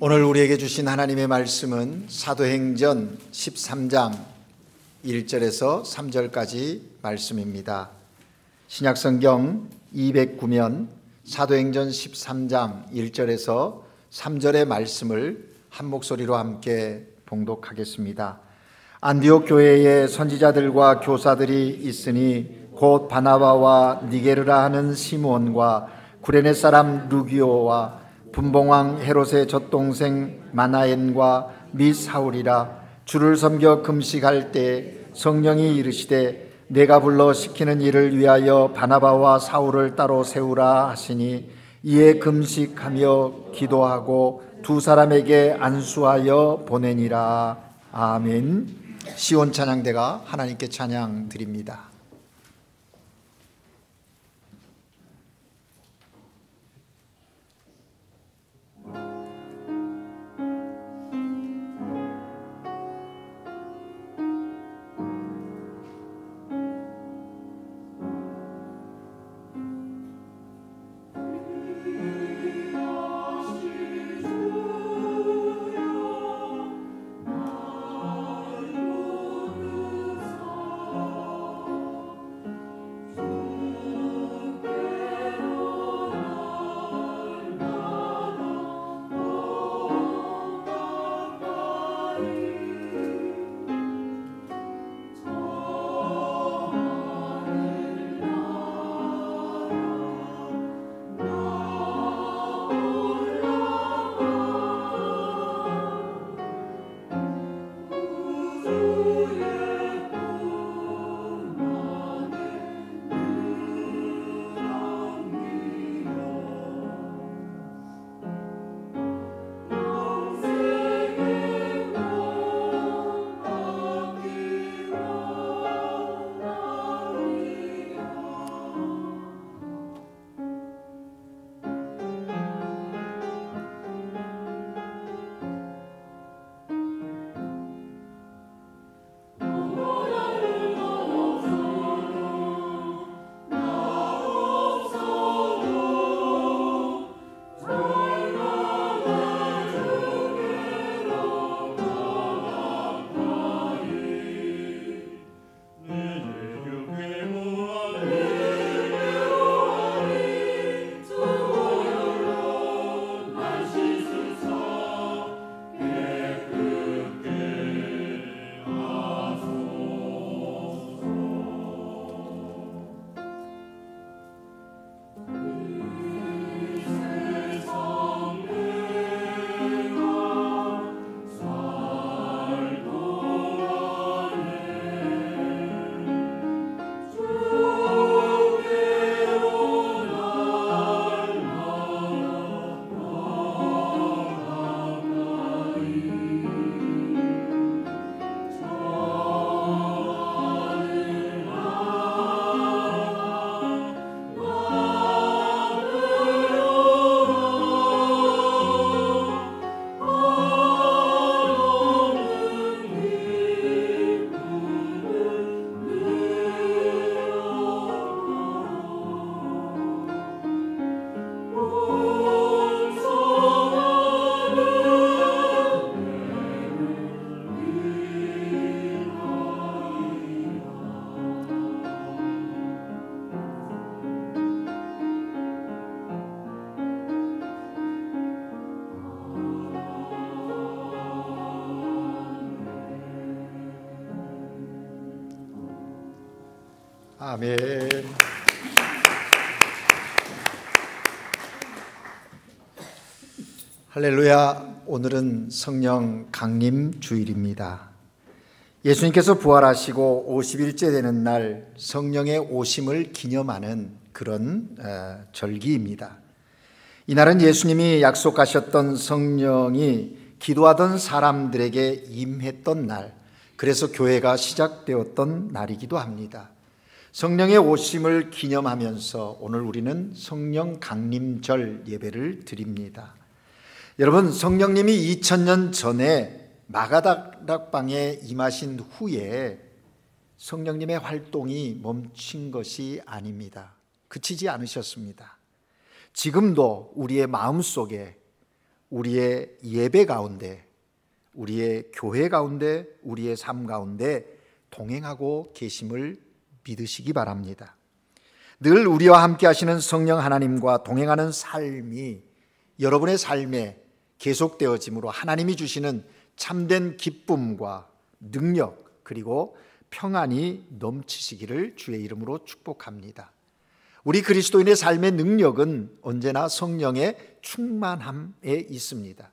오늘 우리에게 주신 하나님의 말씀은 사도행전 13장 1절에서 3절까지 말씀입니다. 신약성경 209면 사도행전 13장 1절에서 3절의 말씀을 한 목소리로 함께 봉독하겠습니다. 안디옥 교회에 선지자들과 교사들이 있으니 곧 바나바와 니게르라 하는 시므온과 구레네 사람 루기오와 분봉왕 헤롯의 젖동생 마나엔과 및 사울이라. 주를 섬겨 금식할 때 성령이 이르시되 내가 불러 시키는 일을 위하여 바나바와 사울을 따로 세우라 하시니 이에 금식하며 기도하고 두 사람에게 안수하여 보내니라. 아멘. 시온 찬양대가 하나님께 찬양 드립니다. 아멘. 할렐루야. 오늘은 성령 강림 주일입니다. 예수님께서 부활하시고 50일째 되는 날 성령의 오심을 기념하는 그런 절기입니다. 이날은 예수님이 약속하셨던 성령이 기도하던 사람들에게 임했던 날, 그래서 교회가 시작되었던 날이기도 합니다. 성령의 오심을 기념하면서 오늘 우리는 성령 강림절 예배를 드립니다. 여러분, 성령님이 2000년 전에 마가다락방에 임하신 후에 성령님의 활동이 멈춘 것이 아닙니다. 그치지 않으셨습니다. 지금도 우리의 마음속에 우리의 예배 가운데, 우리의 교회 가운데, 우리의 삶 가운데 동행하고 계심을 믿으시기 바랍니다. 늘 우리와 함께 하시는 성령 하나님과 동행하는 삶이 여러분의 삶에 계속되어짐으로 하나님이 주시는 참된 기쁨과 능력 그리고 평안이 넘치시기를 주의 이름으로 축복합니다. 우리 그리스도인의 삶의 능력은 언제나 성령의 충만함에 있습니다.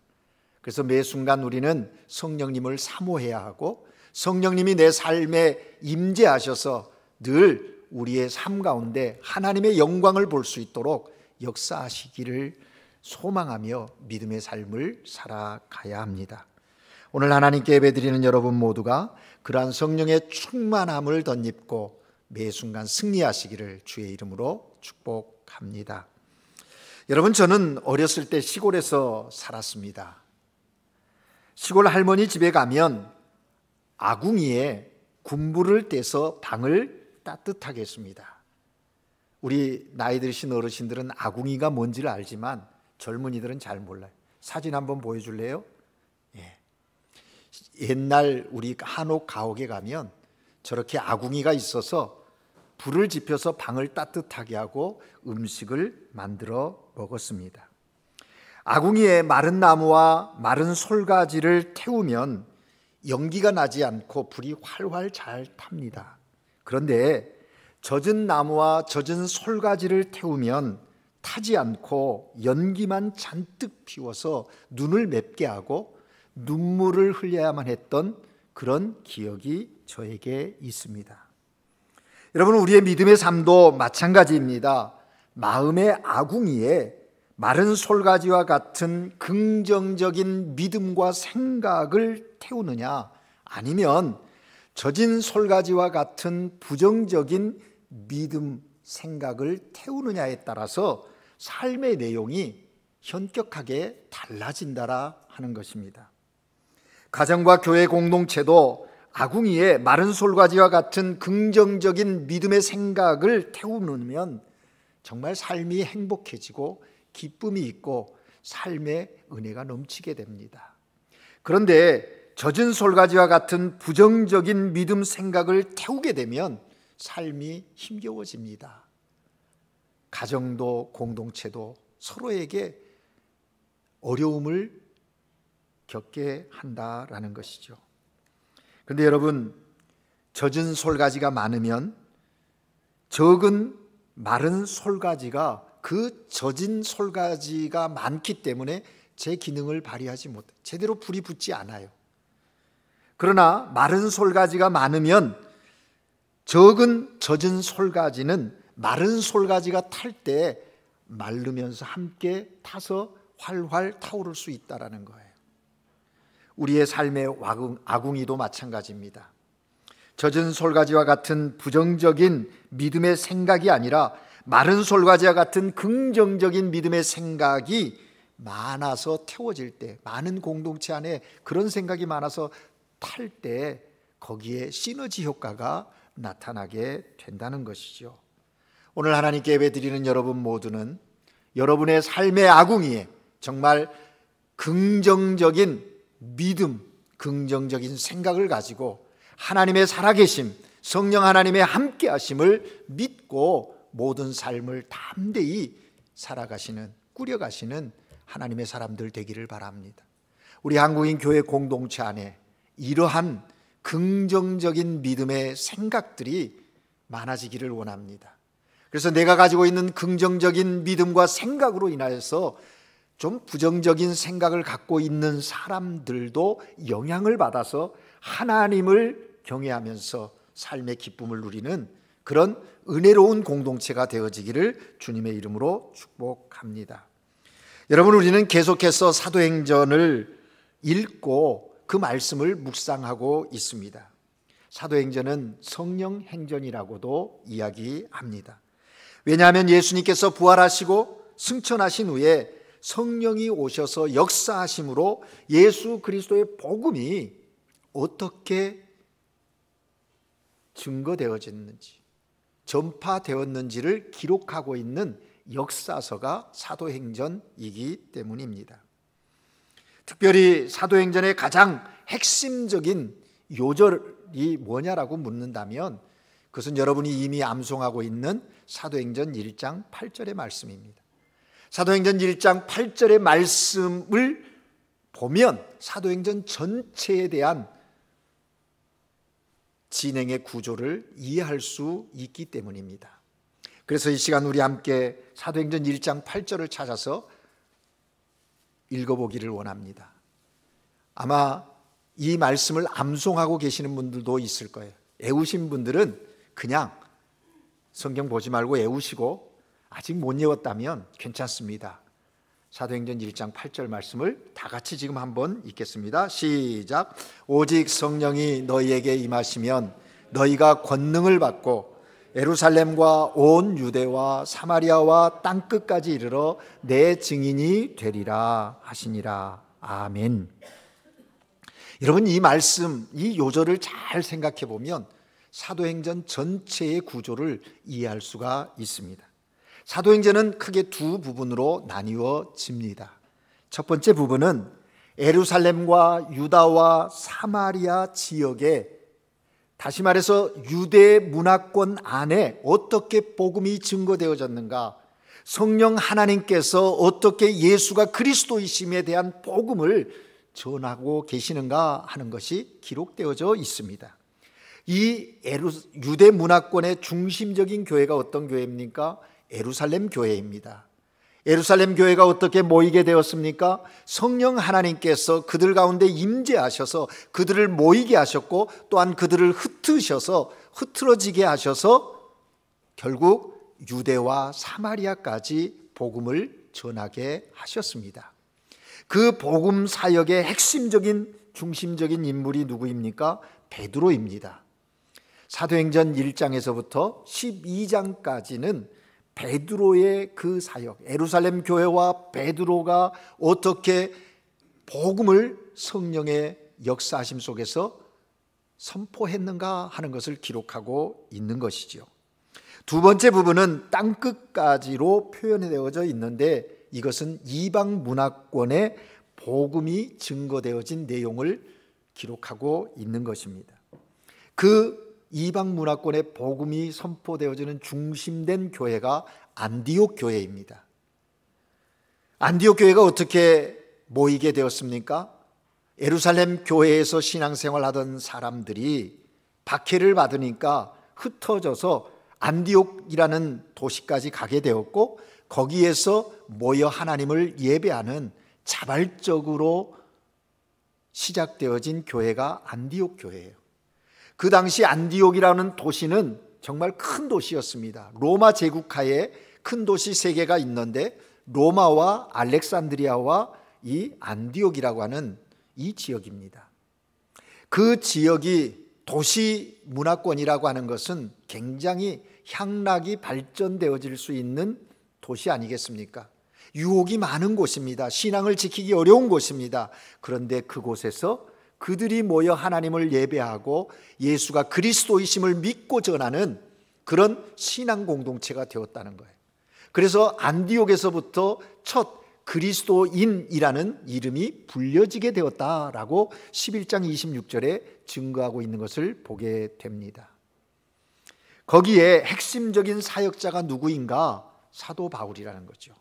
그래서 매 순간 우리는 성령님을 사모해야 하고 성령님이 내 삶에 임재하셔서 늘 우리의 삶 가운데 하나님의 영광을 볼 수 있도록 역사하시기를 소망하며 믿음의 삶을 살아가야 합니다. 오늘 하나님께 예배드리는 여러분 모두가 그러한 성령의 충만함을 덧입고 매 순간 승리하시기를 주의 이름으로 축복합니다. 여러분, 저는 어렸을 때 시골에서 살았습니다. 시골 할머니 집에 가면 아궁이에 군불을 떼서 방을 따뜻하게 했습니다. 우리 나이 드신 어르신들은 아궁이가 뭔지를 알지만 젊은이들은 잘 몰라요. 사진 한번 보여줄래요? 예. 옛날 우리 한옥 가옥에 가면 저렇게 아궁이가 있어서 불을 지펴서 방을 따뜻하게 하고 음식을 만들어 먹었습니다. 아궁이에 마른 나무와 마른 솔가지를 태우면 연기가 나지 않고 불이 활활 잘 탑니다. 그런데 젖은 나무와 젖은 솔가지를 태우면 타지 않고 연기만 잔뜩 피워서 눈을 맵게 하고 눈물을 흘려야만 했던 그런 기억이 저에게 있습니다. 여러분, 우리의 믿음의 삶도 마찬가지입니다. 마음의 아궁이에 마른 솔가지와 같은 긍정적인 믿음과 생각을 태우느냐, 아니면 젖은 솔가지와 같은 부정적인 믿음, 생각을 태우느냐에 따라서 삶의 내용이 현격하게 달라진다라 하는 것입니다. 가정과 교회 공동체도 아궁이에 마른 솔가지와 같은 긍정적인 믿음의 생각을 태우면 정말 삶이 행복해지고 기쁨이 있고 삶의 은혜가 넘치게 됩니다. 그런데 젖은 솔가지와 같은 부정적인 믿음 생각을 태우게 되면 삶이 힘겨워집니다. 가정도 공동체도 서로에게 어려움을 겪게 한다라는 것이죠. 그런데 여러분, 젖은 솔가지가 많으면 적은 마른 솔가지가 그 젖은 솔가지가 많기 때문에 제 기능을 발휘하지 못해 제대로 불이 붙지 않아요. 그러나 마른 솔가지가 많으면 적은 젖은 솔가지는 마른 솔가지가 탈 때 마르면서 함께 타서 활활 타오를 수 있다는 거예요. 우리의 삶의 아궁이도 마찬가지입니다. 젖은 솔가지와 같은 부정적인 믿음의 생각이 아니라 마른 솔가지와 같은 긍정적인 믿음의 생각이 많아서 태워질 때, 많은 공동체 안에 그런 생각이 많아서 탈 때 거기에 시너지 효과가 나타나게 된다는 것이죠. 오늘 하나님께 예배드리는 여러분 모두는 여러분의 삶의 아궁이에 정말 긍정적인 믿음, 긍정적인 생각을 가지고 하나님의 살아계심, 성령 하나님의 함께하심을 믿고 모든 삶을 담대히 살아가시는, 꾸려가시는 하나님의 사람들 되기를 바랍니다. 우리 한국인 교회 공동체 안에 이러한 긍정적인 믿음의 생각들이 많아지기를 원합니다. 그래서 내가 가지고 있는 긍정적인 믿음과 생각으로 인하여서 좀 부정적인 생각을 갖고 있는 사람들도 영향을 받아서 하나님을 경외하면서 삶의 기쁨을 누리는 그런 은혜로운 공동체가 되어지기를 주님의 이름으로 축복합니다. 여러분, 우리는 계속해서 사도행전을 읽고 그 말씀을 묵상하고 있습니다. 사도행전은 성령행전이라고도 이야기합니다. 왜냐하면 예수님께서 부활하시고 승천하신 후에 성령이 오셔서 역사하심으로 예수 그리스도의 복음이 어떻게 증거되어졌는지, 전파되었는지를 기록하고 있는 역사서가 사도행전이기 때문입니다. 특별히 사도행전의 가장 핵심적인 요절이 뭐냐라고 묻는다면 그것은 여러분이 이미 암송하고 있는 사도행전 1장 8절의 말씀입니다. 사도행전 1장 8절의 말씀을 보면 사도행전 전체에 대한 진행의 구조를 이해할 수 있기 때문입니다. 그래서 이 시간 우리 함께 사도행전 1장 8절을 찾아서 읽어보기를 원합니다. 아마 이 말씀을 암송하고 계시는 분들도 있을 거예요. 애우신 분들은 그냥 성경 보지 말고 애우시고 아직 못 외웠다면 괜찮습니다. 사도행전 1장 8절 말씀을 다 같이 지금 한번 읽겠습니다. 시작. 오직 성령이 너희에게 임하시면 너희가 권능을 받고 예루살렘과 온 유대와 사마리아와 땅끝까지 이르러 내 증인이 되리라 하시니라. 아멘. 여러분, 이 말씀, 이 요절을 잘 생각해 보면 사도행전 전체의 구조를 이해할 수가 있습니다. 사도행전은 크게 두 부분으로 나뉘어집니다. 첫 번째 부분은 예루살렘과 유다와 사마리아 지역에, 다시 말해서 유대 문화권 안에 어떻게 복음이 증거되어졌는가, 성령 하나님께서 어떻게 예수가 그리스도이심에 대한 복음을 전하고 계시는가 하는 것이 기록되어져 있습니다. 이 유대 문화권의 중심적인 교회가 어떤 교회입니까? 예루살렘 교회입니다. 예루살렘 교회가 어떻게 모이게 되었습니까? 성령 하나님께서 그들 가운데 임재하셔서 그들을 모이게 하셨고, 또한 그들을 흩어지게 하셔서 결국 유대와 사마리아까지 복음을 전하게 하셨습니다. 그 복음 사역의 핵심적인 중심적인 인물이 누구입니까? 베드로입니다. 사도행전 1장에서부터 12장까지는 베드로의 그 사역, 예루살렘 교회와 베드로가 어떻게 복음을 성령의 역사하심 속에서 선포했는가 하는 것을 기록하고 있는 것이죠. 두 번째 부분은 땅끝까지로 표현되어져 있는데, 이것은 이방 문화권의 복음이 증거되어진 내용을 기록하고 있는 것입니다. 그 이방 문화권의 복음이 선포되어지는 중심된 교회가 안디옥 교회입니다. 안디옥 교회가 어떻게 모이게 되었습니까? 예루살렘 교회에서 신앙생활하던 사람들이 박해를 받으니까 흩어져서 안디옥이라는 도시까지 가게 되었고, 거기에서 모여 하나님을 예배하는 자발적으로 시작되어진 교회가 안디옥 교회예요. 그 당시 안디옥이라는 도시는 정말 큰 도시였습니다. 로마 제국하에 큰 도시 세 개가 있는데, 로마와 알렉산드리아와 이 안디옥이라고 하는 이 지역입니다. 그 지역이 도시 문화권이라고 하는 것은 굉장히 향락이 발전되어질 수 있는 도시 아니겠습니까? 유혹이 많은 곳입니다. 신앙을 지키기 어려운 곳입니다. 그런데 그곳에서 그들이 모여 하나님을 예배하고 예수가 그리스도이심을 믿고 전하는 그런 신앙 공동체가 되었다는 거예요. 그래서 안디옥에서부터 첫 그리스도인이라는 이름이 불려지게 되었다라고 11장 26절에 증거하고 있는 것을 보게 됩니다. 거기에 핵심적인 사역자가 누구인가? 사도 바울이라는 거죠.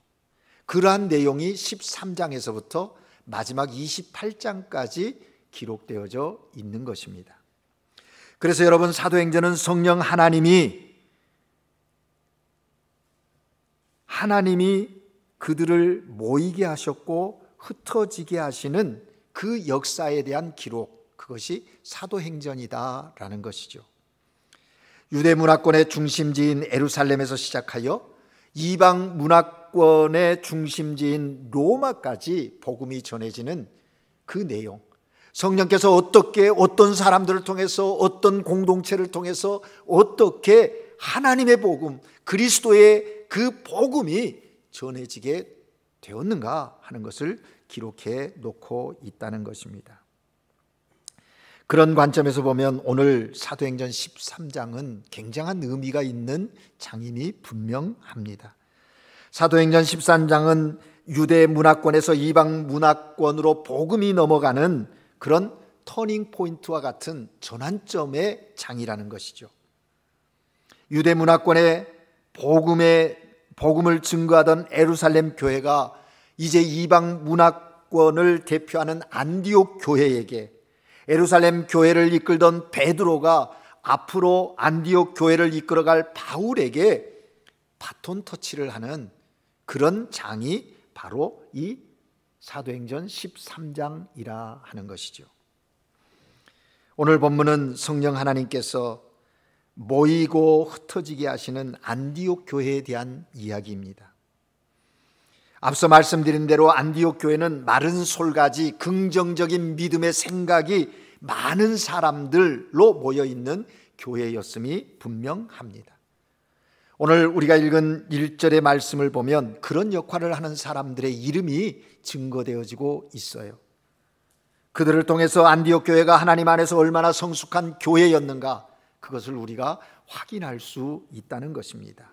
그러한 내용이 13장에서부터 마지막 28장까지 기록되어져 있는 것입니다. 그래서 여러분, 사도행전은 성령 하나님이 그들을 모이게 하셨고 흩어지게 하시는 그 역사에 대한 기록, 그것이 사도행전이다라는 것이죠. 유대 문화권의 중심지인 예루살렘에서 시작하여 이방 문화권의 중심지인 로마까지 복음이 전해지는 그 내용, 성령께서 어떻게 어떤 사람들을 통해서 어떤 공동체를 통해서 어떻게 하나님의 복음, 그리스도의 그 복음이 전해지게 되었는가 하는 것을 기록해 놓고 있다는 것입니다. 그런 관점에서 보면 오늘 사도행전 13장은 굉장한 의미가 있는 장임이 분명합니다. 사도행전 13장은 유대 문화권에서 이방 문화권으로 복음이 넘어가는 그런 터닝 포인트와 같은 전환점의 장이라는 것이죠. 유대 문화권에 복음을 증거하던 예루살렘 교회가 이제 이방 문화권을 대표하는 안디옥 교회에게, 예루살렘 교회를 이끌던 베드로가 앞으로 안디옥 교회를 이끌어갈 바울에게 바톤 터치를 하는 그런 장이 바로 이 사도행전 13장이라 하는 것이죠. 오늘 본문은 성령 하나님께서 모이고 흩어지게 하시는 안디옥 교회에 대한 이야기입니다. 앞서 말씀드린 대로 안디옥 교회는 마른 솔가지, 긍정적인 믿음의 생각이 많은 사람들로 모여있는 교회였음이 분명합니다. 오늘 우리가 읽은 1절의 말씀을 보면 그런 역할을 하는 사람들의 이름이 증거되어지고 있어요. 그들을 통해서 안디옥 교회가 하나님 안에서 얼마나 성숙한 교회였는가, 그것을 우리가 확인할 수 있다는 것입니다.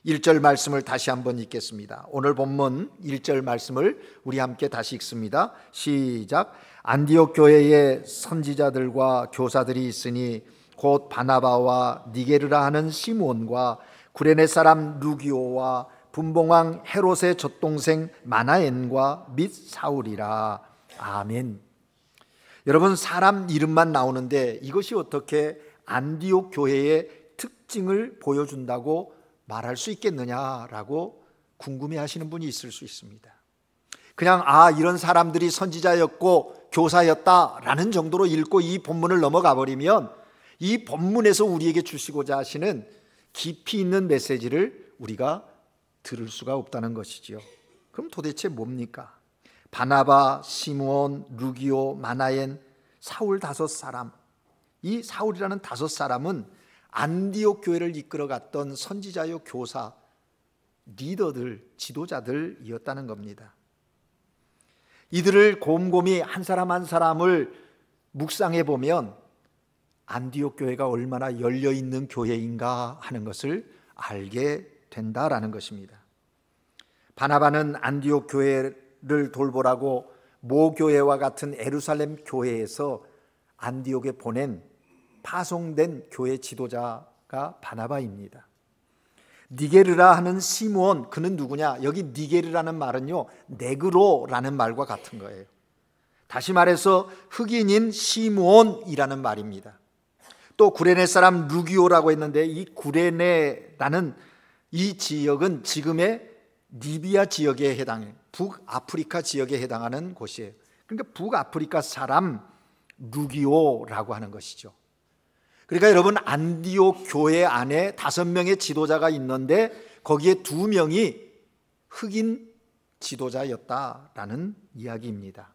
1절 말씀을 다시 한번 읽겠습니다. 오늘 본문 1절 말씀을 우리 함께 다시 읽습니다. 시작. 안디옥 교회에 선지자들과 교사들이 있으니 곧 바나바와 니게르라 하는 시므온과 구레네 사람 루기오와 분봉왕 헤롯의 젖동생 마나엔과 및 사울이라. 아멘. 여러분, 사람 이름만 나오는데 이것이 어떻게 안디옥 교회의 특징을 보여준다고 말할 수 있겠느냐라고 궁금해하시는 분이 있을 수 있습니다. 그냥 이런 사람들이 선지자였고 교사였다라는 정도로 읽고 이 본문을 넘어가 버리면 이 본문에서 우리에게 주시고자 하시는 깊이 있는 메시지를 우리가 들을 수가 없다는 것이지요. 그럼 도대체 뭡니까? 바나바, 시므온, 루기오, 마나엔, 사울 5사람, 이 사울이라는 5사람은 안디옥 교회를 이끌어갔던 선지자요 교사, 리더들, 지도자들이었다는 겁니다. 이들을 곰곰이 한 사람 한 사람을 묵상해 보면 안디옥 교회가 얼마나 열려있는 교회인가 하는 것을 알게 된다라는 것입니다. 바나바는 안디옥 교회를 돌보라고 모교회와 같은 예루살렘 교회에서 안디옥에 파송된 교회 지도자가 바나바입니다. 니게르라 하는 시므온, 그는 누구냐? 여기 니게르라는 말은요, 네그로라는 말과 같은 거예요. 다시 말해서 흑인인 시므온이라는 말입니다. 또 구레네 사람 루기오라고 했는데 이 구레네라는 이 지역은 지금의 리비아 지역에 해당해요. 북아프리카 지역에 해당하는 곳이에요. 그러니까 북아프리카 사람 루기오라고 하는 것이죠. 그러니까 여러분, 안디옥 교회 안에 5명의 지도자가 있는데 거기에 2명이 흑인 지도자였다라는 이야기입니다.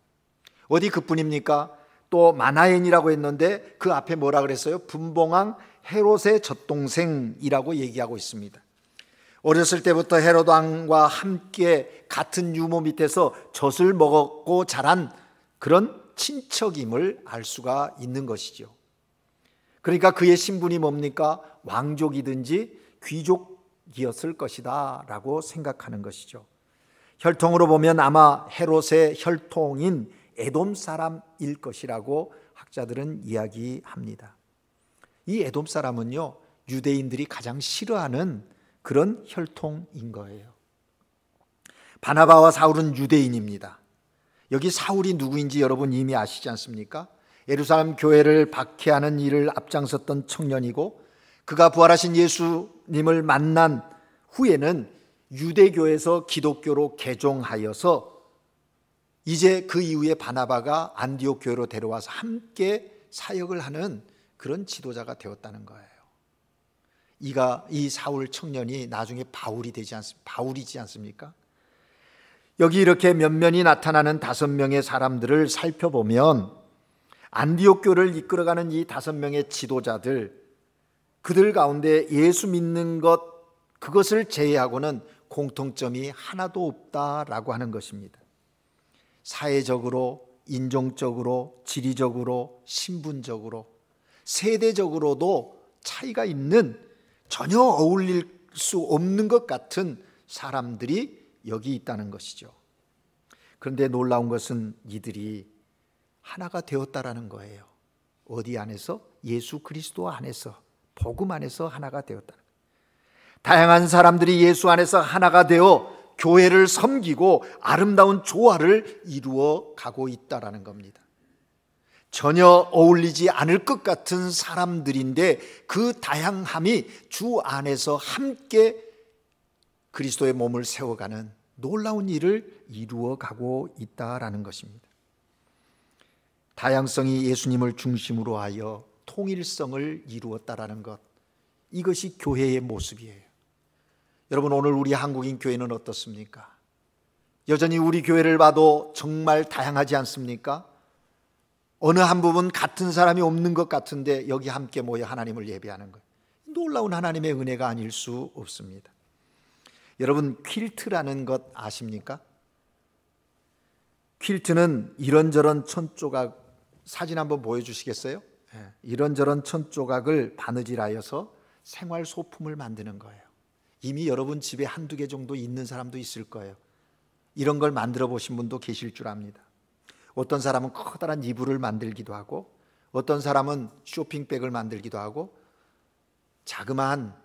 어디 그뿐입니까? 또 마나엔이라고 했는데 그 앞에 뭐라 그랬어요? 분봉왕 헤롯의 젖동생이라고 얘기하고 있습니다. 어렸을 때부터 헤롯 왕과 함께 같은 유모 밑에서 젖을 먹었고 자란 그런 친척임을 알 수가 있는 것이죠. 그러니까 그의 신분이 뭡니까? 왕족이든지 귀족이었을 것이다 라고 생각하는 것이죠. 혈통으로 보면 아마 헤롯의 혈통인 에돔 사람일 것이라고 학자들은 이야기합니다. 이 에돔 사람은요, 유대인들이 가장 싫어하는 그런 혈통인 거예요. 바나바와 사울은 유대인입니다. 여기 사울이 누구인지 여러분 이미 아시지 않습니까? 예루살렘 교회를 박해하는 일을 앞장섰던 청년이고, 그가 부활하신 예수님을 만난 후에는 유대교에서 기독교로 개종하여서 이제 그 이후에 바나바가 안디옥 교회로 데려와서 함께 사역을 하는 그런 지도자가 되었다는 거예요. 이 사울 청년이 나중에 바울이지 않습니까? 여기 이렇게 면면이 나타나는 5명의 사람들을 살펴보면 안디옥 교회를 이끌어가는 이 5명의 지도자들, 그들 가운데 예수 믿는 그것을 제외하고는 공통점이 하나도 없다라고 하는 것입니다. 사회적으로, 인종적으로, 지리적으로, 신분적으로, 세대적으로도 차이가 있는, 전혀 어울릴 수 없는 것 같은 사람들이 여기 있다는 것이죠. 그런데 놀라운 것은 이들이 하나가 되었다라는 거예요. 어디 안에서? 예수 그리스도 안에서, 복음 안에서 하나가 되었다는 거예요. 다양한 사람들이 예수 안에서 하나가 되어 교회를 섬기고 아름다운 조화를 이루어 가고 있다라는 겁니다. 전혀 어울리지 않을 것 같은 사람들인데 그 다양함이 주 안에서 함께 그리스도의 몸을 세워가는 놀라운 일을 이루어 가고 있다라는 것입니다. 다양성이 예수님을 중심으로 하여 통일성을 이루었다라는 것, 이것이 교회의 모습이에요. 여러분, 오늘 우리 한국인 교회는 어떻습니까? 여전히 우리 교회를 봐도 정말 다양하지 않습니까? 어느 한 부분 같은 사람이 없는 것 같은데 여기 함께 모여 하나님을 예배하는 것, 놀라운 하나님의 은혜가 아닐 수 없습니다. 여러분, 퀼트라는 것 아십니까? 퀼트는 이런저런 천조각, 사진 한번 보여주시겠어요? 이런저런 천조각을 바느질하여서 생활 소품을 만드는 거예요. 이미 여러분 집에 한두 개 정도 있는 사람도 있을 거예요. 이런 걸 만들어 보신 분도 계실 줄 압니다. 어떤 사람은 커다란 이불을 만들기도 하고, 어떤 사람은 쇼핑백을 만들기도 하고, 자그마한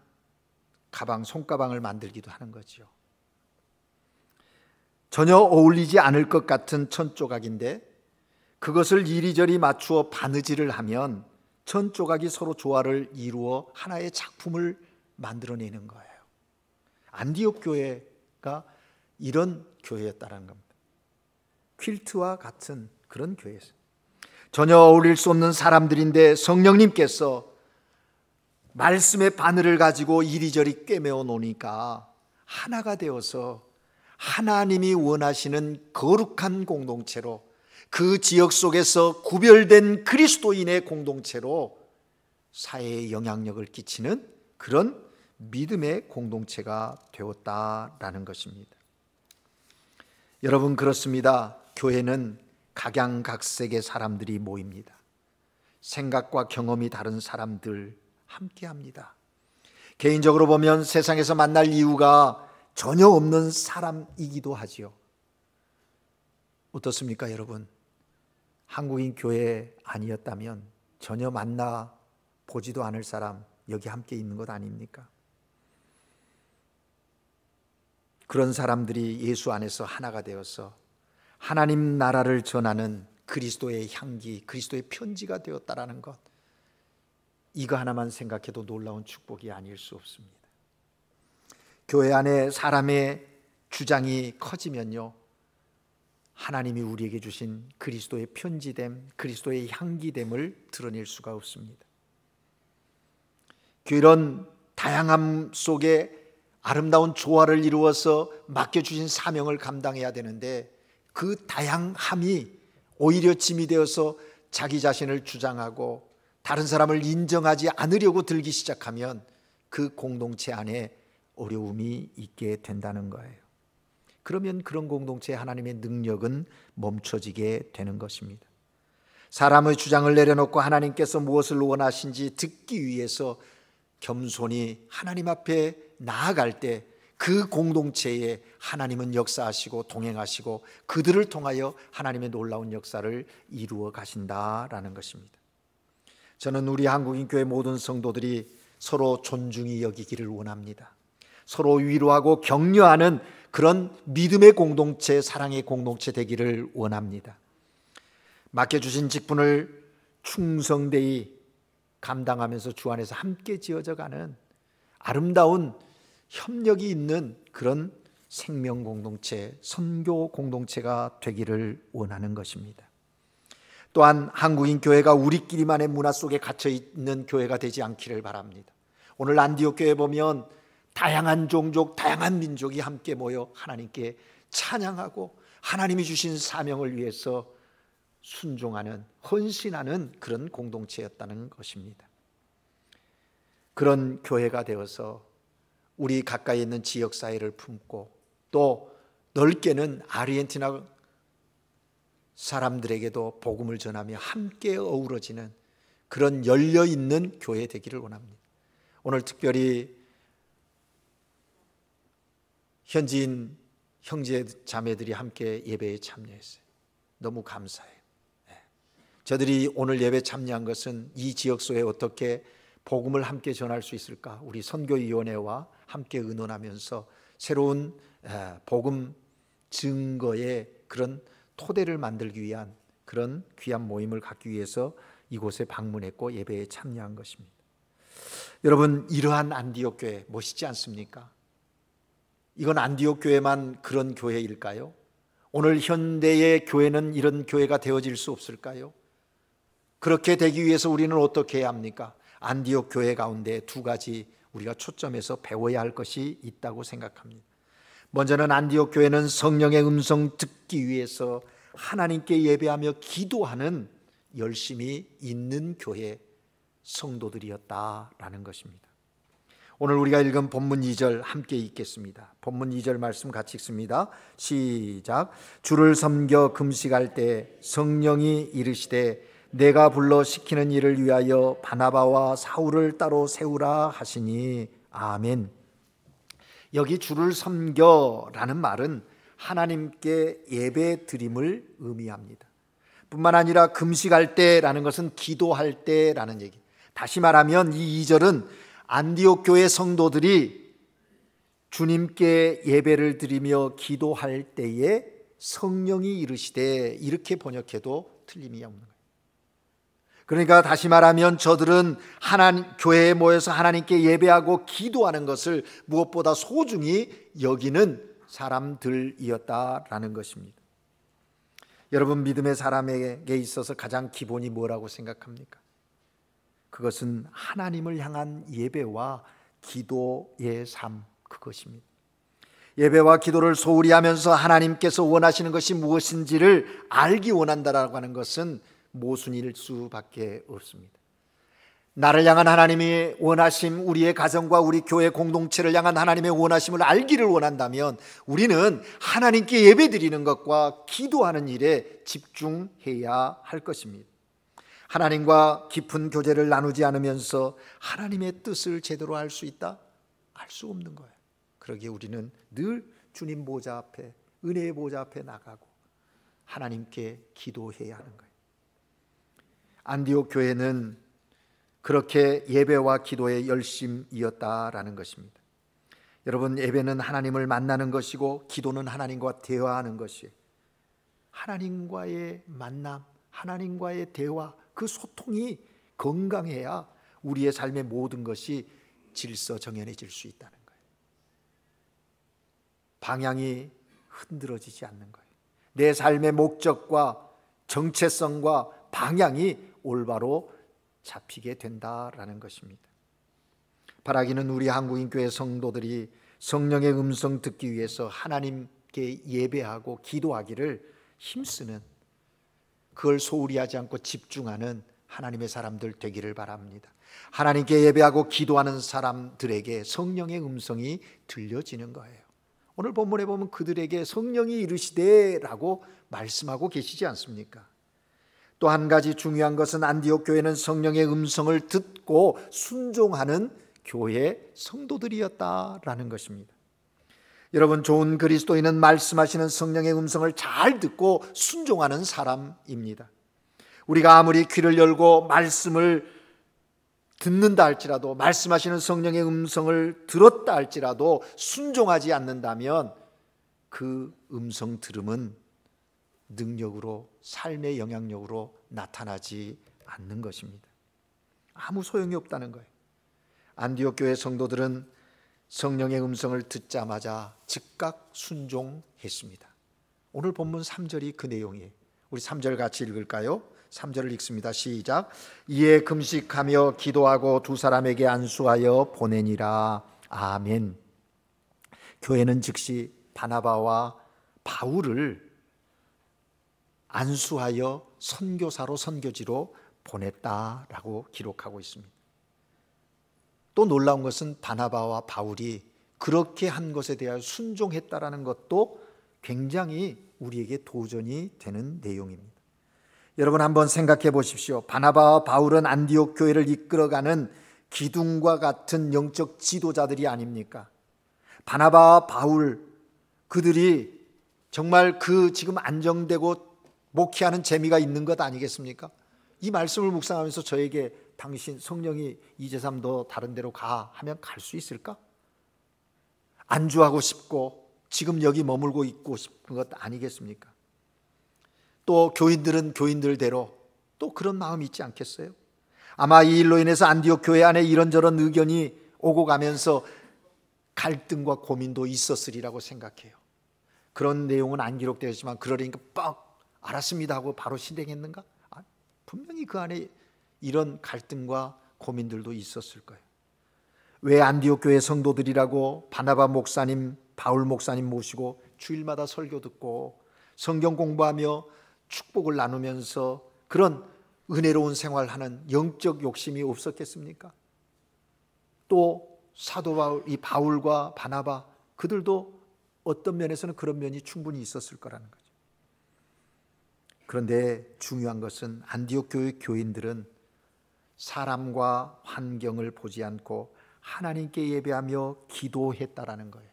가방, 손가방을 만들기도 하는 거죠. 전혀 어울리지 않을 것 같은 천조각인데 그것을 이리저리 맞추어 바느질을 하면 천조각이 서로 조화를 이루어 하나의 작품을 만들어내는 거예요. 안디옥 교회가 이런 교회였다는 겁니다. 퀼트와 같은 그런 교회였어요. 전혀 어울릴 수 없는 사람들인데 성령님께서 말씀의 바늘을 가지고 이리저리 꿰매어 놓으니까 하나가 되어서 하나님이 원하시는 거룩한 공동체로, 그 지역 속에서 구별된 그리스도인의 공동체로 사회에 영향력을 끼치는 그런 믿음의 공동체가 되었다라는 것입니다. 여러분, 그렇습니다. 교회는 각양각색의 사람들이 모입니다. 생각과 경험이 다른 사람들 함께합니다. 개인적으로 보면 세상에서 만날 이유가 전혀 없는 사람이기도 하지요. 어떻습니까, 여러분? 한국인 교회 아니었다면 전혀 만나 보지도 않을 사람 여기 함께 있는 것 아닙니까? 그런 사람들이 예수 안에서 하나가 되어서 하나님 나라를 전하는 그리스도의 향기, 그리스도의 편지가 되었다라는 것, 이거 하나만 생각해도 놀라운 축복이 아닐 수 없습니다. 교회 안에 사람의 주장이 커지면요, 하나님이 우리에게 주신 그리스도의 편지됨, 그리스도의 향기됨을 드러낼 수가 없습니다. 이런 다양함 속에 아름다운 조화를 이루어서 맡겨주신 사명을 감당해야 되는데 그 다양함이 오히려 짐이 되어서 자기 자신을 주장하고 다른 사람을 인정하지 않으려고 들기 시작하면 그 공동체 안에 어려움이 있게 된다는 거예요. 그러면 그런 공동체의 하나님의 능력은 멈춰지게 되는 것입니다. 사람의 주장을 내려놓고 하나님께서 무엇을 원하신지 듣기 위해서 겸손히 하나님 앞에 나아갈 때 그 공동체에 하나님은 역사하시고 동행하시고 그들을 통하여 하나님의 놀라운 역사를 이루어 가신다라는 것입니다. 저는 우리 한국인 교회 모든 성도들이 서로 존중히 여기기를 원합니다. 서로 위로하고 격려하는 그런 믿음의 공동체, 사랑의 공동체 되기를 원합니다. 맡겨주신 직분을 충성되이 감당하면서 주 안에서 함께 지어져가는 아름다운 협력이 있는 그런 생명 공동체, 선교 공동체가 되기를 원하는 것입니다. 또한 한국인 교회가 우리끼리만의 문화 속에 갇혀 있는 교회가 되지 않기를 바랍니다. 오늘 안디옥 교회 보면 다양한 종족, 다양한 민족이 함께 모여 하나님께 찬양하고 하나님이 주신 사명을 위해서 순종하는, 헌신하는 그런 공동체였다는 것입니다. 그런 교회가 되어서 우리 가까이 있는 지역사회를 품고 또 넓게는 아르헨티나 사람들에게도 복음을 전하며 함께 어우러지는 그런 열려있는 교회 되기를 원합니다. 오늘 특별히 현지인 형제 자매들이 함께 예배에 참여했어요. 너무 감사해요. 저들이 오늘 예배 참여한 것은 이 지역소에 어떻게 복음을 함께 전할 수 있을까? 우리 선교위원회와 함께 의논하면서 새로운 복음 증거의 그런 토대를 만들기 위한 그런 귀한 모임을 갖기 위해서 이곳에 방문했고 예배에 참여한 것입니다. 여러분, 이러한 안디옥 교회 멋있지 않습니까? 이건 안디옥 교회만 그런 교회일까요? 오늘 현대의 교회는 이런 교회가 되어질 수 없을까요? 그렇게 되기 위해서 우리는 어떻게 해야 합니까? 안디옥 교회 가운데 두 가지 우리가 초점해서 배워야 할 것이 있다고 생각합니다. 먼저는 안디옥 교회는 성령의 음성 듣기 위해서 하나님께 예배하며 기도하는 열심이 있는 교회 성도들이었다라는 것입니다. 오늘 우리가 읽은 본문 2절 함께 읽겠습니다. 본문 2절 말씀 같이 읽습니다. 시작. 주를 섬겨 금식할 때 성령이 이르시되 내가 불러 시키는 일을 위하여 바나바와 사울을 따로 세우라 하시니 아멘. 여기 주를 섬겨라는 말은 하나님께 예배 드림을 의미합니다. 뿐만 아니라 금식할 때라는 것은 기도할 때라는 얘기. 다시 말하면 이 2절은 안디옥 교회 성도들이 주님께 예배를 드리며 기도할 때에 성령이 이르시되 이렇게 번역해도 틀림이 없는 거예요. 그러니까 다시 말하면 저들은 하나님 교회에 모여서 하나님께 예배하고 기도하는 것을 무엇보다 소중히 여기는 사람들이었다라는 것입니다. 여러분, 믿음의 사람에게 있어서 가장 기본이 뭐라고 생각합니까? 그것은 하나님을 향한 예배와 기도의 삶, 그것입니다. 예배와 기도를 소홀히 하면서 하나님께서 원하시는 것이 무엇인지를 알기 원한다라고 하는 것은 모순일 수밖에 없습니다. 나를 향한 하나님의 원하심, 우리의 가정과 우리 교회 공동체를 향한 하나님의 원하심을 알기를 원한다면 우리는 하나님께 예배드리는 것과 기도하는 일에 집중해야 할 것입니다. 하나님과 깊은 교제를 나누지 않으면서 하나님의 뜻을 제대로 알 수 있다? 알 수 없는 거예요. 그러기에 우리는 늘 주님 보좌 앞에, 은혜의 보좌 앞에 나가고 하나님께 기도해야 하는 거예요. 안디옥 교회는 그렇게 예배와 기도의 열심이었다라는 것입니다. 여러분, 예배는 하나님을 만나는 것이고 기도는 하나님과 대화하는 것이에요. 하나님과의 만남, 하나님과의 대화, 그 소통이 건강해야 우리의 삶의 모든 것이 질서정연해질 수 있다는 거예요. 방향이 흔들어지지 않는 거예요. 내 삶의 목적과 정체성과 방향이 올바로 잡히게 된다라는 것입니다. 바라기는 우리 한국인교회 성도들이 성령의 음성 듣기 위해서 하나님께 예배하고 기도하기를 힘쓰는, 그걸 소홀히 하지 않고 집중하는 하나님의 사람들 되기를 바랍니다. 하나님께 예배하고 기도하는 사람들에게 성령의 음성이 들려지는 거예요. 오늘 본문에 보면 그들에게 성령이 이르시되라고 말씀하고 계시지 않습니까? 또 한 가지 중요한 것은 안디옥 교회는 성령의 음성을 듣고 순종하는 교회 성도들이었다라는 것입니다. 여러분, 좋은 그리스도인은 말씀하시는 성령의 음성을 잘 듣고 순종하는 사람입니다. 우리가 아무리 귀를 열고 말씀을 듣는다 할지라도, 말씀하시는 성령의 음성을 들었다 할지라도 순종하지 않는다면 그 음성 들음은 능력으로, 삶의 영향력으로 나타나지 않는 것입니다. 아무 소용이 없다는 거예요. 안디옥 교회 성도들은 성령의 음성을 듣자마자 즉각 순종했습니다. 오늘 본문 3절이 그 내용이에요. 우리 3절 같이 읽을까요? 3절을 읽습니다. 시작. 이에 금식하며 기도하고 두 사람에게 안수하여 보내니라. 아멘. 교회는 즉시 바나바와 바울을 안수하여 선교사로, 선교지로 보냈다라고 기록하고 있습니다. 또 놀라운 것은 바나바와 바울이 그렇게 한 것에 대하여 순종했다라는 것도 굉장히 우리에게 도전이 되는 내용입니다. 여러분, 한번 생각해 보십시오. 바나바와 바울은 안디옥 교회를 이끌어가는 기둥과 같은 영적 지도자들이 아닙니까? 바나바와 바울, 그들이 정말 그 지금 안정되고 목회하는 재미가 있는 것 아니겠습니까? 이 말씀을 묵상하면서 저에게 당신 성령이 이재삼 너 다른 데로 가 하면 갈 수 있을까? 안주하고 싶고 지금 여기 머물고 있고 싶은 것 아니겠습니까? 또 교인들은 교인들대로 또 그런 마음이 있지 않겠어요? 아마 이 일로 인해서 안디옥 교회 안에 이런저런 의견이 오고 가면서 갈등과 고민도 있었으리라고 생각해요. 그런 내용은 안 기록되어 있지만 그러니까 빡 알았습니다 하고 바로 실행했는가? 분명히 그 안에 이런 갈등과 고민들도 있었을 거예요. 왜 안디옥 교회 성도들이라고 바나바 목사님, 바울 목사님 모시고 주일마다 설교 듣고 성경 공부하며 축복을 나누면서 그런 은혜로운 생활하는 영적 욕심이 없었겠습니까? 또 사도 바울, 이 바울과 바나바 그들도 어떤 면에서는 그런 면이 충분히 있었을 거라는 거죠. 그런데 중요한 것은 안디옥 교회 교인들은 사람과 환경을 보지 않고 하나님께 예배하며 기도했다라는 거예요.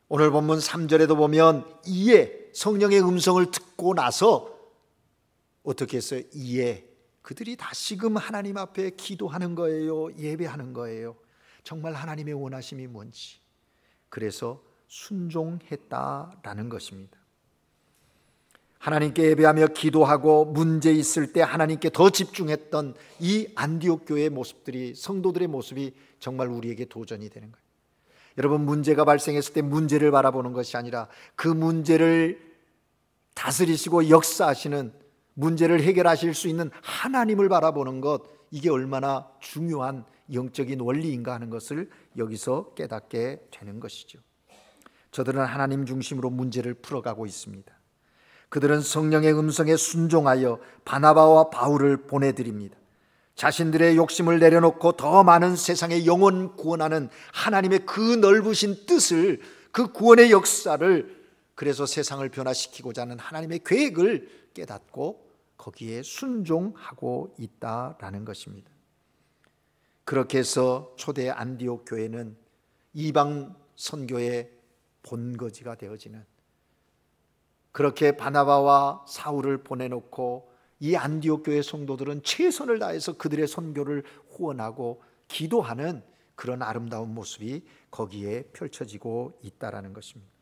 오늘 본문 3절에도 보면 이에 성령의 음성을 듣고 나서 어떻게 했어요? 이에 그들이 다시금 하나님 앞에 기도하는 거예요. 예배하는 거예요. 정말 하나님의 원하심이 뭔지. 그래서 순종했다라는 것입니다. 하나님께 예배하며 기도하고 문제 있을 때 하나님께 더 집중했던 이 안디옥 교회의 모습들이, 성도들의 모습이 정말 우리에게 도전이 되는 거예요. 여러분, 문제가 발생했을 때 문제를 바라보는 것이 아니라 그 문제를 다스리시고 역사하시는, 문제를 해결하실 수 있는 하나님을 바라보는 것, 이게 얼마나 중요한 영적인 원리인가 하는 것을 여기서 깨닫게 되는 것이죠. 저들은 하나님 중심으로 문제를 풀어가고 있습니다. 그들은 성령의 음성에 순종하여 바나바와 바울을 보내드립니다. 자신들의 욕심을 내려놓고 더 많은 세상의 영혼 구원하는 하나님의 그 넓으신 뜻을, 그 구원의 역사를, 그래서 세상을 변화시키고자 하는 하나님의 계획을 깨닫고 거기에 순종하고 있다라는 것입니다. 그렇게 해서 초대 안디옥 교회는 이방 선교의 본거지가 되어지는, 그렇게 바나바와 사울을 보내놓고 이 안디옥 교회 성도들은 최선을 다해서 그들의 선교를 후원하고 기도하는 그런 아름다운 모습이 거기에 펼쳐지고 있다라는 것입니다.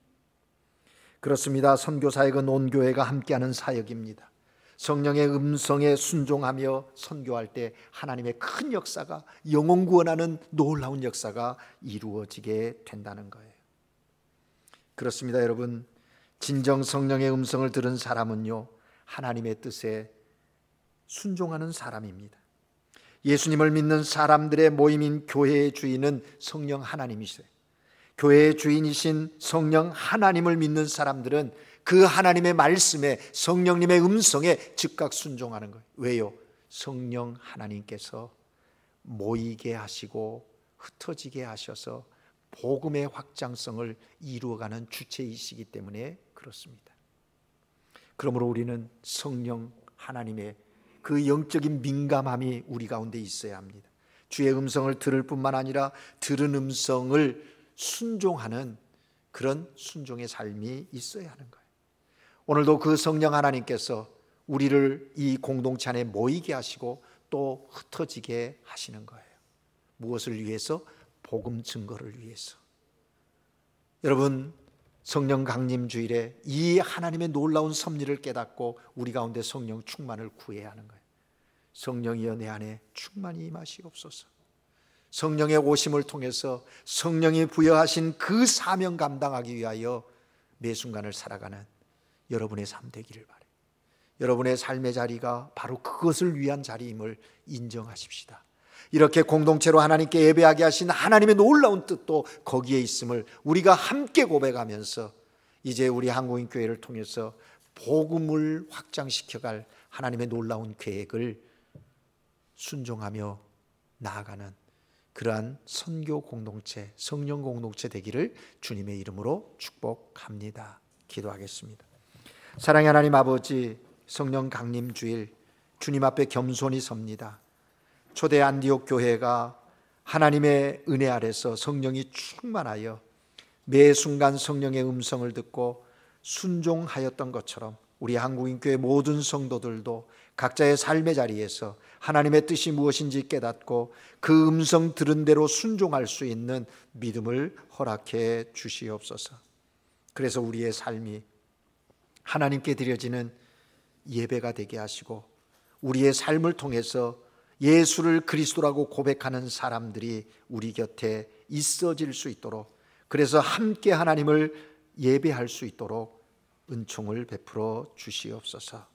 그렇습니다. 선교 사역은 온 교회가 함께하는 사역입니다. 성령의 음성에 순종하며 선교할 때 하나님의 큰 역사가, 영혼 구원하는 놀라운 역사가 이루어지게 된다는 거예요. 그렇습니다. 여러분, 진정 성령의 음성을 들은 사람은요, 하나님의 뜻에 순종하는 사람입니다. 예수님을 믿는 사람들의 모임인 교회의 주인은 성령 하나님이세요. 교회의 주인이신 성령 하나님을 믿는 사람들은 그 하나님의 말씀에, 성령님의 음성에 즉각 순종하는 거예요. 왜요? 성령 하나님께서 모이게 하시고 흩어지게 하셔서 복음의 확장성을 이루어가는 주체이시기 때문에 그렇습니다. 그러므로 우리는 성령 하나님의 그 영적인 민감함이 우리 가운데 있어야 합니다. 주의 음성을 들을 뿐만 아니라 들은 음성을 순종하는 그런 순종의 삶이 있어야 하는 거예요. 오늘도 그 성령 하나님께서 우리를 이 공동체 안에 모이게 하시고 또 흩어지게 하시는 거예요. 무엇을 위해서? 복음 증거를 위해서. 여러분, 성령 강림 주일에 이 하나님의 놀라운 섭리를 깨닫고 우리 가운데 성령 충만을 구해야 하는 거예요. 성령이여 내 안에 충만히 임하시옵소서. 성령의 오심을 통해서 성령이 부여하신 그 사명 감당하기 위하여 매 순간을 살아가는 여러분의 삶 되기를 바라요. 여러분의 삶의 자리가 바로 그것을 위한 자리임을 인정하십시다. 이렇게 공동체로 하나님께 예배하게 하신 하나님의 놀라운 뜻도 거기에 있음을 우리가 함께 고백하면서 이제 우리 한국인교회를 통해서 복음을 확장시켜갈 하나님의 놀라운 계획을 순종하며 나아가는 그러한 선교 공동체, 성령 공동체 되기를 주님의 이름으로 축복합니다. 기도하겠습니다. 사랑의 하나님 아버지, 성령 강림 주일 주님 앞에 겸손히 섭니다. 초대 안디옥 교회가 하나님의 은혜 아래서 성령이 충만하여 매 순간 성령의 음성을 듣고 순종하였던 것처럼 우리 한국인교회 모든 성도들도 각자의 삶의 자리에서 하나님의 뜻이 무엇인지 깨닫고 그 음성 들은 대로 순종할 수 있는 믿음을 허락해 주시옵소서. 그래서 우리의 삶이 하나님께 드려지는 예배가 되게 하시고 우리의 삶을 통해서 예수를 그리스도라고 고백하는 사람들이 우리 곁에 있어질 수 있도록, 그래서 함께 하나님을 예배할 수 있도록 은총을 베풀어 주시옵소서.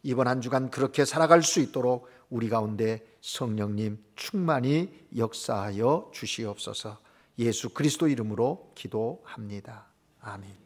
이번 한 주간 그렇게 살아갈 수 있도록 우리 가운데 성령님 충만히 역사하여 주시옵소서. 예수 그리스도 이름으로 기도합니다. 아멘.